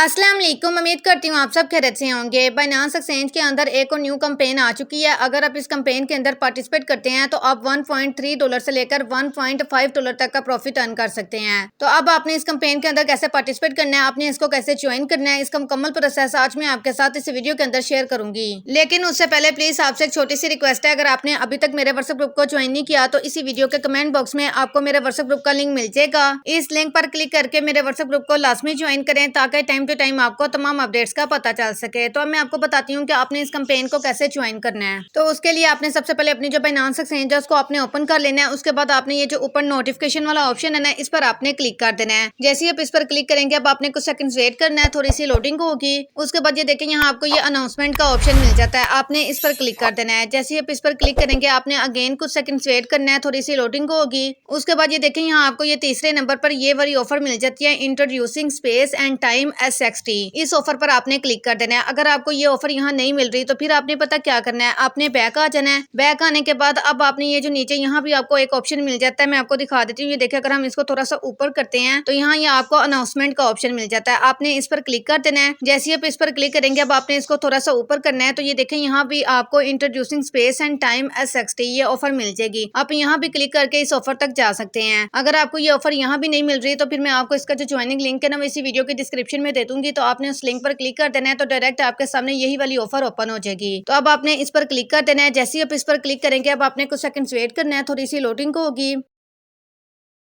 अस्सलाम वालेकुम। उम्मीद करती हूँ आप सब खैरियत से होंगे। बाइनांस एक्सचेंज के अंदर एक और न्यू कैंपेन आ चुकी है। अगर आप इस कैंपेन के अंदर पार्टिसिपेट करते हैं तो आप $1.3 से लेकर $1.5 तक का प्रॉफिट अर्न कर सकते हैं। तो अब आपने इस कैंपेन के अंदर कैसे पार्टिसिपेट करना है, आपने इसको कैसे ज्वाइन करना है, इसका मुकम्मल प्रोसेस आज मैं आपके साथ इस वीडियो के अंदर शेयर करूंगी। लेकिन उससे पहले प्लीज आपसे एक छोटी सी रिक्वेस्ट है, अगर आपने अभी तक मेरे व्हाट्सएप ग्रुप को ज्वाइन नहीं किया तो इसी वीडियो के कमेंट बॉक्स में आपको मेरे व्हाट्सएप ग्रुप का लिंक मिल जाएगा। इस लिंक पर क्लिक करके मेरे व्हाट्सएप ग्रुप को लाजमी ज्वाइन करें ताकि टाइम टू टाइम आपको तमाम अपडेट्स का पता चल सके। तो अब मैं आपको बताती हूँ कि आपने इस कैंपेन को कैसे ज्वाइन करना है। तो उसके लिए आपने सबसे पहले अपनी जो बाइनांस एक्सचेंज है उसको आपने ओपन कर लेना है। उसके बाद आपने ये जो ऊपर नोटिफिकेशन वाला ऑप्शन है ना, इस पर आपने क्लिक कर देना है। जैसे ही आप इस पर क्लिक करेंगे अब आपने कुछ सेकंड्स वेट करना है, थोड़ी सी लोडिंग होगी। उसके बाद ये देखें यहाँ आपको ये अनाउंसमेंट का ऑप्शन मिल जाता है, आपने इस पर क्लिक कर देना है। जैसे ही आप इस पर क्लिक करेंगे आपने अगेन कुछ सेकंड्स वेट करना है, थोड़ी सी लोडिंग होगी। उसके बाद ये देखें यहाँ आपको ये तीसरे नंबर पर ये वाली ऑफर मिल जाती है, introducing space and time SXT। इस ऑफर पर आपने क्लिक कर देना है। अगर आपको ये ऑफर यहाँ नहीं मिल रही तो फिर आपने पता क्या करना है, आपने बैक आ जाना है। बैक आने के बाद अब आपने ये जो नीचे यहाँ भी आपको एक ऑप्शन मिल जाता है, मैं आपको दिखा देती हूँ। ये देखिए अगर हम इसको थोड़ा सा ऊपर करते हैं तो यहाँ ये आपको अनाउंसमेंट का ऑप्शन मिल जाता है, आपने इस पर क्लिक कर देना है। जैसे आप इस पर क्लिक करेंगे अब आपने इसको थोड़ा सा ऊपर करना है तो ये देखें यहाँ भी आपको introducing space and time SXT ये ऑफर मिल जाएगी। आप यहाँ भी क्लिक करके इस ऑफर तक जा सकते हैं। अगर आपको ये ऑफर यहाँ भी नहीं मिल रही तो फिर मैं आपको इसका जो ज्वाइनिंग लिंक है ना, मैं इसी वीडियो की डिस्क्रिप्शन में दे दूंगी, तो आपने उस लिंक पर क्लिक कर देना है तो डायरेक्ट आपके सामने यही वाली ऑफर ओपन हो जाएगी। तो अब आपने इस पर क्लिक कर देना है। जैसे ही आप इस पर क्लिक करेंगे अब आपने कुछ सेकंड्स वेट करना है, थोड़ी सी लोडिंग होगी।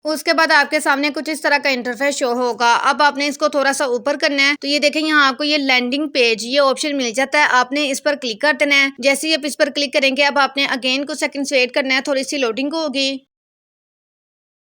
उसके बाद आपके सामने कुछ इस तरह का इंटरफेस शो होगा। अब आपने इसको थोड़ा सा ऊपर करना है तो ये देखें यहाँ आपको ये लैंडिंग पेज ये ऑप्शन मिल जाता है, आपने इस पर क्लिक कर देना है। जैसे ही आप इस पर क्लिक करेंगे अब आपने अगेन कुछ सेकंड्स वेट करना है, थोड़ी सी लोडिंग होगी।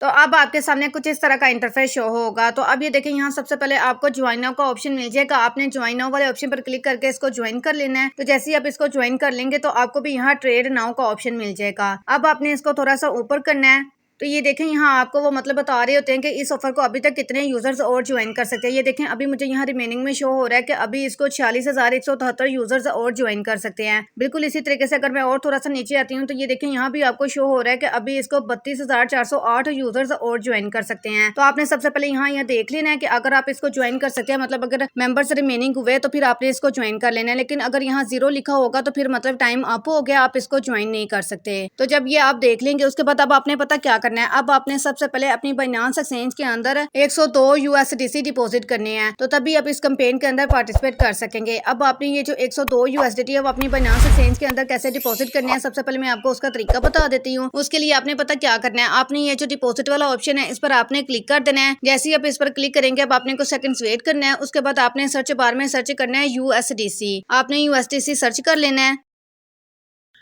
तो अब आपके सामने कुछ इस तरह का इंटरफेस शो होगा। तो अब ये देखें यहाँ सबसे पहले आपको ज्वाइन नाउ का ऑप्शन मिल जाएगा, आपने ज्वाइन नाउ वाले ऑप्शन पर क्लिक करके इसको ज्वाइन कर लेना है। तो जैसे ही आप इसको ज्वाइन कर लेंगे तो आपको भी यहाँ ट्रेड नाउ का ऑप्शन मिल जाएगा। अब आपने इसको थोड़ा सा ऊपर करना है तो ये देखें यहाँ आपको वो मतलब बता रहे होते हैं कि इस ऑफर को अभी तक कितने यूजर्स और ज्वाइन कर सकते हैं। ये देखें अभी मुझे यहाँ रिमेनिंग में शो हो रहा है कि अभी इसको 46,173 यूजर्स और ज्वाइन कर सकते हैं। बिल्कुल इसी तरीके से अगर मैं और थोड़ा सा नीचे आती हूँ तो ये देखें यहाँ भी आपको शो हो रहा है कि अभी इसको 32,408 यूजर्स और ज्वाइन कर सकते हैं। तो आपने सबसे पहले यहाँ देख लेना है कि अगर आप इसको ज्वाइन कर सकते हैं, मतलब अगर मेंबर्स रिमेनिंग हुए तो फिर आपने इसको ज्वाइन कर लेना है। लेकिन अगर यहाँ 0 लिखा होगा तो फिर मतलब टाइम अप हो गया, आप इसको ज्वाइन नहीं कर सकते। तो जब ये आप देख लेंगे उसके बाद अब आपने पता क्या करना है, अब आपने सबसे पहले अपनी बाइनांस एक्सचेंज के अंदर 102 USDC डिपॉजिट करने हैं, तो तभी आप इस कैंपेन के अंदर पार्टिसिपेट कर सकेंगे। अब आपने ये जो 102 USDT है वो अपनी बाइनांस एक्सचेंज के अंदर कैसे डिपॉजिट करने हैं, सबसे पहले मैं आपको उसका तरीका बता देती हूँ। उसके लिए आपने पता क्या करना है, आपने ये जो डिपॉजिट वाला ऑप्शन है इस पर आपने क्लिक कर देना है। जैसे ही आप इस पर क्लिक करेंगे अब आपने कुछ सेकंड्स वेट करना है। उसके बाद आपने सर्च बार में सर्च करना है USDC, आपने USDC सर्च कर लेना है।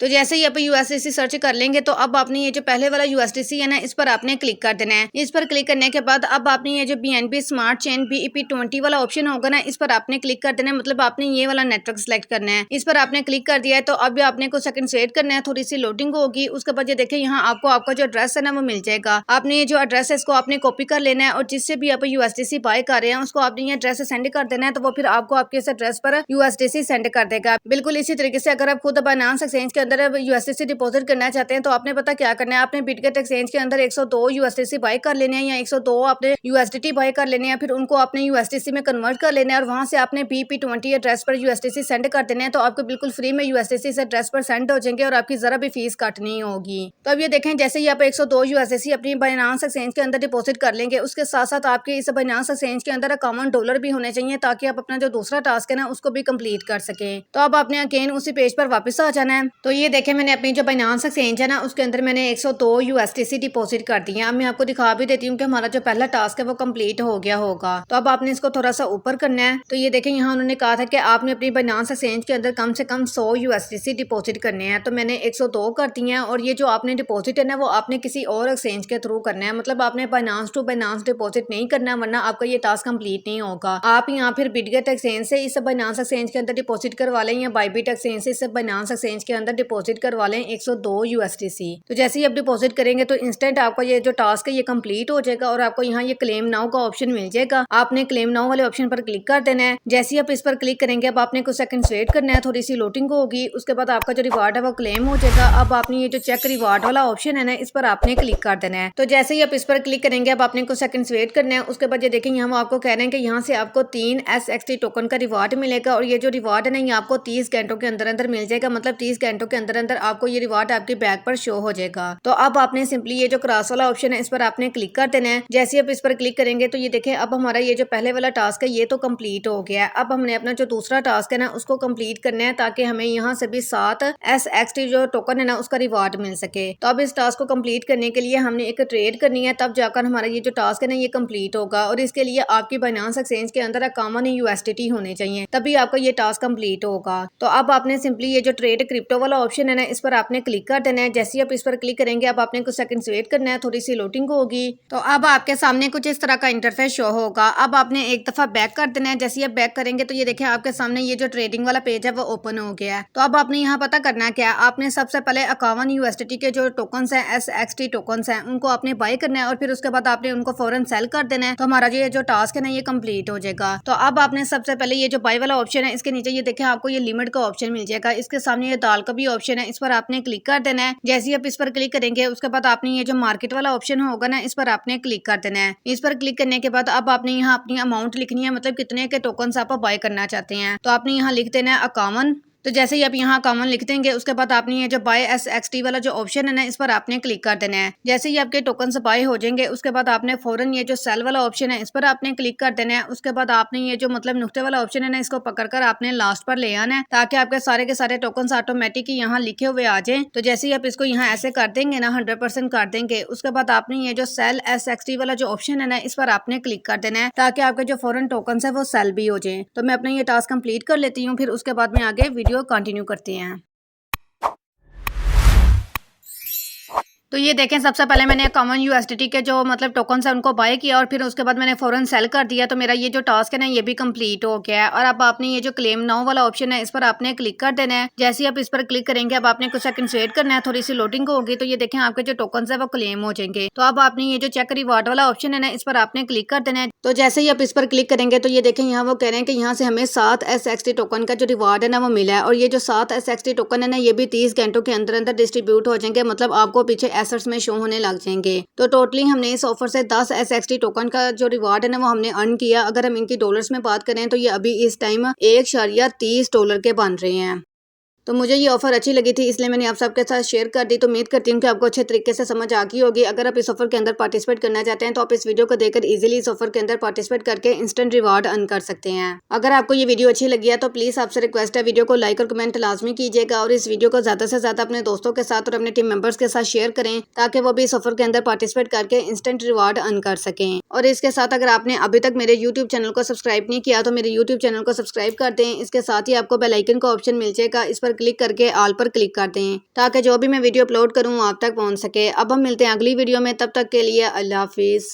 तो जैसे ही आप USDC सर्च कर लेंगे तो अब आपने ये जो पहले वाला USDC है ना, इस पर आपने क्लिक कर देना है। इस पर क्लिक करने के बाद अब आपने ये जो BNB स्मार्ट चेन BEP20 वाला ऑप्शन होगा ना, इस पर आपने क्लिक कर देना है। मतलब आपने ये वाला नेटवर्क सेलेक्ट करना है। इस पर आपने क्लिक कर दिया है तो अब आपने कुछ सेकंड वेट करना है, थोड़ी सी लोडिंग होगी। उसके बाद ये देखिए यहाँ आपको आपका जो एड्रेस है ना वो मिल जाएगा। आपने ये जो एड्रेस है इसको आपने कॉपी कर लेना है और जिससे भी आप USDC बाय कर रहे हैं उसको आपने ये एड्रेस सेंड कर देना है, तो वो फिर आपको आपके इस एड्रेस पर USDC सेंड कर देगा। बिल्कुल इसी तरीके से अगर आप खुद बाइनांस एक्सचेंज के अंदर USDC डिपॉजिट करना चाहते हैं तो आपने पता क्या करना है, आपने बिटगेट एक्सचेंज के अंदर 102 USDC बाय कर लेने हैं या 102 आपने USDT बाय कर लेने हैं, फिर उनको आपने USDC में कन्वर्ट कर लेना है और वहां से आपने BEP20 एड्रेस पर USDC सेंड कर देने हैं। तो आपको बिल्कुल फ्री में USDC इस एड्रेस पर सेंड हो जाएंगे और आपकी जरा भी फीस कट नहीं होगी। तो अब ये देखें जैसे ही आप 102 USDC अपनी बाइनांस एक्सचेंज के अंदर डिपॉजिट कर लेंगे, उसके साथ साथ आपके इस बाइनांस एक्सचेंज के अंदर अकाउंट डॉलर भी होने चाहिए ताकि आप अपना जो दूसरा टास्क है ना उसको भी कंप्लीट कर सकें। तो अब आपने अगेन उसी पेज पर वापस आ जाना है। तो ये देखें मैंने अपनी जो बाइनांस एक्सचेंज है ना उसके अंदर मैंने 102 USDC डिपॉजिट कर दी है। अब मैं आपको दिखा भी देती हूँ कि हमारा जो पहला टास्क है वो कंप्लीट हो गया होगा। तो अब आपने इसको थोड़ा सा ऊपर करना है। तो ये देखें यहाँ उन्होंने कहा था कि आपने अपनी बाइनांस एक्सचेंज के अंदर कम से कम 100 USDC डिपॉजिट करने हैं, तो मैंने 102 कर दी हैं। और ये जो आपने डिपॉजिट है ना वो आपने किसी और एक्सचेंज के थ्रू करना है, मतलब आपने बाइनांस टू बाइनांस डिपॉजिट नहीं करना, वरना आपका ये टास्क कंप्लीट नहीं होगा। आप यहाँ फिर बिटगेट एक्सचेंज से इस बाइनांस एक्सचेंज के अंदर डिपॉजिट करवा लें या बाइबिट एक्सचेंज से इस बाइनांस एक्सचेंज के अंदर डिपॉजिट करवा लें 102 USDC। तो जैसे ही आप डिपॉजिट करेंगे तो इंस्टेंट आपका ये जो टास्क है ये कंप्लीट हो जाएगा और आपको यहाँ ये क्लेम नाउ का ऑप्शन मिल जाएगा। आपने क्लेम नाउ वाले ऑप्शन पर क्लिक कर देना है। जैसे ही आप इस पर क्लिक करेंगे अब आपने कुछ सेकंड्स वेट करना है, थोड़ी सी लोडिंग होगी, उसके बाद आपका जो रिवार्ड है वो क्लेम हो जाएगा। अब आपने ये जो चेक रिवार्ड वाला ऑप्शन है ना इस पर आपने क्लिक कर देना है। तो जैसे ही आप इस पर क्लिक करेंगे अब आपने कुछ सेकंड्स वेट करना है। उसके बाद ये देखेंगे हम आपको कह रहे हैं कि यहाँ से आपको 3 SXT टोकन का रिवार्ड मिलेगा और ये जो रिवार्ड है ना ये आपको 30 घंटों के अंदर अंदर मिल जाएगा। मतलब 30 घंटों के अंदर अंदर आपको ये रिवार्ड आपके बैग पर शो हो जाएगा। तो अब आपने सिंपली ये जो क्रॉस वाला ऑप्शन है इस पर आपने क्लिक कर देना है। जैसे ही आप इस पर क्लिक करेंगे तो ये देखें अब हमारा ये जो पहले वाला टास्क है ये तो कंप्लीट हो गया है। अब हमने अपना जो दूसरा टास्क है ना उसको कंप्लीट करना है ताकि हमें यहाँ से भी 7 SXT जो टोकन है ना उसका रिवार्ड मिल सके। तो अब इस टास्क को कंप्लीट करने के लिए हमने एक ट्रेड करनी है, तब जाकर हमारा ये जो टास्क है ना ये कंप्लीट होगा। और इसके लिए आपकी बाइनेंस एक्सचेंज के अंदर कॉमन USDT होने चाहिए, तभी आपका ये टास्क कंप्लीट होगा। तो अब आपने सिंपली ये जो ट्रेड क्रिप्टो वाला ऑप्शन है ना इस पर आपने क्लिक कर देना है। जैसे ही आप इस पर क्लिक करेंगे अब आपने कुछ सेकंड्स वेट करना है, थोड़ी सी लोडिंग होगी। तो अब आपके सामने कुछ इस तरह का इंटरफेस शो होगा। अब आपने एक दफा बैक कर देना है। जैसे आप बैक करेंगे तो ये देखिए आपके सामने ये जो ट्रेडिंग वाला पेज है वो ओपन हो गया है। तो अब आपने यहाँ पता करना है क्या, आपने सबसे पहले 51 USDT के जो टोकन्स हैं SXT टोकन्स हैं उनको आपने बाय करना है और फिर उसके बाद आपने उनको फौरन सेल कर देना है। तो हमारा ये जो टास्क है ना ये कंप्लीट हो जाएगा। तो अब आपने सबसे पहले ये जो बाय वाला ऑप्शन है इसके नीचे ये देखें आपको ये लिमिट का ऑप्शन मिल जाएगा। इसके सामने ये दाल का भी ऑप्शन है, इस पर आपने क्लिक कर देना है। जैसे ही आप इस पर क्लिक करेंगे उसके बाद आपने ये जो मार्केट वाला ऑप्शन होगा ना इस पर आपने क्लिक कर देना है। इस पर क्लिक करने के बाद अब आपने यहाँ अपनी अमाउंट लिखनी है, मतलब कितने के टोकन्स आप बाय करना चाहते हैं। तो आपने यहाँ लिख देना है 51। तो जैसे ही आप यहाँ कॉमन लिख देंगे उसके बाद आपने ये जो बाय SXT वाला जो ऑप्शन है ना इस पर आपने क्लिक कर देना है। जैसे ही आपके टोकन से बाय हो जाएंगे उसके बाद आपने फौरन ये जो सेल वाला ऑप्शन है इस पर आपने क्लिक कर देना है। उसके बाद आपने ये जो मतलब नुक्ते वाला ऑप्शन है ना इसको पकड़कर आपने लास्ट पर ले आना है ताकि आपके सारे के सारे टोकन ऑटोमेटिक यहाँ लिखे हुए आ जाए। तो जैसे ही आप इसको यहाँ ऐसे कर देंगे ना 100% कर देंगे उसके बाद आपने ये जो सेल SXT वाला जो ऑप्शन है ना इस पर आपने क्लिक कर देना है ताकि आपके जो फौरन टोकन है वो सेल भी हो जाए। तो मैं अपना ये टास्क कंप्लीट कर लेती हूँ, फिर उसके बाद में आगे वीडियो कंटिन्यू करते हैं। तो ये देखें सबसे पहले मैंने कॉमन USDT के जो मतलब टोकन है उनको बाय किया और फिर उसके बाद मैंने फौरन सेल कर दिया। तो मेरा ये जो टास्क है ना ये भी कंप्लीट हो गया है। और अब आपने ये जो क्लेम नाउ वाला ऑप्शन है इस पर आपने क्लिक कर देना है। जैसे ही आप इस पर क्लिक करेंगे अब आपने कुछ सेकंड वेट करना है, थोड़ी सी लोडिंग होगी। तो ये देखें आपके जो टोकन है वो क्लेम हो जाएंगे। तो अब आपने ये जो चेक रिवार्ड वाला ऑप्शन है ना इस पर आपने क्लिक कर देना है। तो जैसे ही आप इस पर क्लिक करेंगे तो ये देखें यहाँ वो कह रहे हैं कि यहाँ से हमें 7 SXT टोकन का जो रिवार्ड है ना वो मिला है। और ये जो 7 SXT टोकन है ना ये भी 30 घंटों के अंदर अंदर डिस्ट्रीब्यूट हो जाएंगे, मतलब आपको पीछे एसेट्स में शो होने लग जाएंगे। तो टोटली हमने इस ऑफर से 10 SXT टोकन का जो रिवार्ड है ना वो हमने अर्न किया। अगर हम इनकी डॉलर्स में बात करें तो ये अभी इस टाइम $1.30 के बन रहे हैं। तो मुझे ये ऑफर अच्छी लगी थी इसलिए मैंने आप सबके साथ शेयर कर दी। तो उम्मीद करती हूँ कि आपको अच्छे तरीके से समझ आ गई होगी। अगर आप इस ऑफर के अंदर पार्टिसिपेट करना चाहते हैं तो आप इस वीडियो को देखकर इजीली इस ऑफर के अंदर पार्टिसिपेट करके इंस्टेंट रिवार्ड अर्न कर सकते हैं। अगर आपको ये वीडियो अच्छी लगी है तो प्लीज आपसे रिक्वेस्ट है वीडियो को लाइक और कमेंट लाजमी कीजिएगा और इस वीडियो को ज्यादा से ज्यादा अपने दोस्तों के साथ और अपने टीम मेंबर्स के साथ शेयर करें ताकि वो भी इस ऑफर के अंदर पार्टिसिपेट करके इंस्टेंट रिवार्ड अर्न कर सकें। और इसके साथ अगर आपने अभी तक मेरे यूट्यूब चैनल को सब्सक्राइब नहीं किया तो मेरे यूट्यूब चैनल को सब्सक्राइब कर दें। इसके साथ ही आपको बेल आइकन का ऑप्शन मिल जाएगा, इस पर क्लिक करके ऑल पर क्लिक कर दें ताकि जो भी मैं वीडियो अपलोड करूं आप तक पहुंच सके। अब हम मिलते हैं अगली वीडियो में, तब तक के लिए अल्लाह हाफिज।